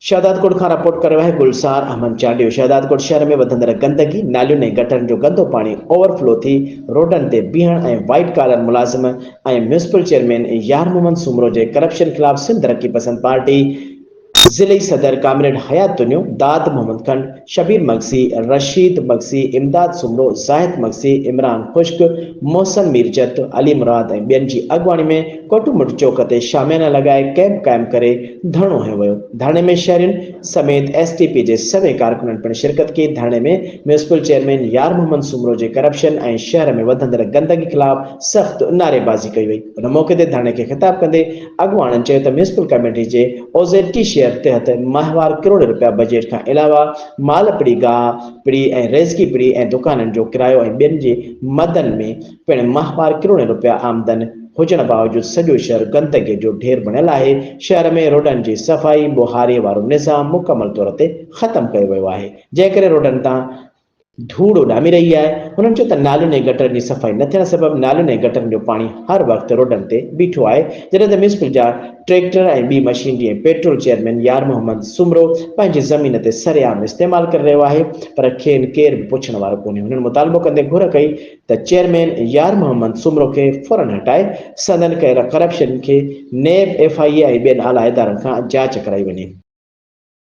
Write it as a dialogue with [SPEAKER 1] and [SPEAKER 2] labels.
[SPEAKER 1] शहदादकोट खां रिपोर्ट करे रहियो आहे गुलसार अहमद चांडियो। शहदादकोट शहर में वधंदड़ गंदगी, नालियुनि ऐं गटरनि जो गंदो पाणी ओवरफ्लो थी रोडनि ते बीहण ऐं वाइट कॉलर मुलाज़िम ऐं म्यूनिसिपल चेयरमैन यार मोहम्मद सुमरो जे करप्शन ख़िलाफ़ सिंध तरक्की पसंद पार्टी ज़िले सदर कामरेड हयात दुनियो, दाद मोहम्मद खंड, शबीर मगसी, रशीद मगसी, इमदाद सुमरो, जाहिद मगसी, इमरान खुश्क, मोहसन मीरचत, अली मुराद ऐं ॿियनि जी अॻुवाणी में कोटमुट चौक ते शामियाना लॻाए कैंप क़ाइमु करे धरणो हयो वियो। धरणे में शहरियुनि समेत एसटीपी जे सभई कारकुननि पिणु शिरकत कई। धरणे में म्यूनिसिपल चेयरमैन यार मोहम्मद सुमरो जे करप्शन ऐं शहर में वधंदड़ गंदगी ख़िलाफ़ सख़्त नारेबाज़ी कई वई। उन मौक़े ते धरणे खे ख़िताब कंदे अॻुवाणनि चयो त म्यूनिसिपल कमेटी जे ओज़ेटी शेयर तहत माहवार करोड़ रुपया बजट खां अलावा माल पिड़ी, गाह पिड़ी ऐं रेज़गी पिड़ी ऐं दुकाननि जो किरायो ऐं ॿियनि जे मदनि में पिणु माहवार करोड़ रुपया आमदन हुजण बावजूदि सॼो शहर गंदगीअ जो ढेर बणियल आहे। शहर में रोडनि जी सफ़ाई बुहारीअ वारो निज़ाम मुकमल तौर ते ख़तमु कयो वियो आहे, जंहिं करे रोडनि तां धूड़ उॾामी रही आहे। हुननि चयो त नालियुनि ऐं गटरनि जी सफ़ाई न थियण सबबि नालियुनि ऐं गटरनि जो पाणी हर वक़्तु रोडनि ते बीठो आहे, जॾहिं त म्यूनिसिपल जा ट्रैक्टर ऐं ॿी मशीनरी ऐं पेट्रोल चेयरमैन यार मोहम्मद सुमरो पंहिंजी ज़मीन ते सरेआम इस्तेमालु करे रहियो आहे, पर खेनि केरु बि पुछण वारो कोन्हे। हुननि मुतालबो कंदे घुर कई त चेयरमैन यार मोहम्मद सुमरो खे फौरन हटाए संदन कयल करप्शन खे नैब, एफआईए ऐं ॿियनि आला इदारनि खां जांच कराई वञे।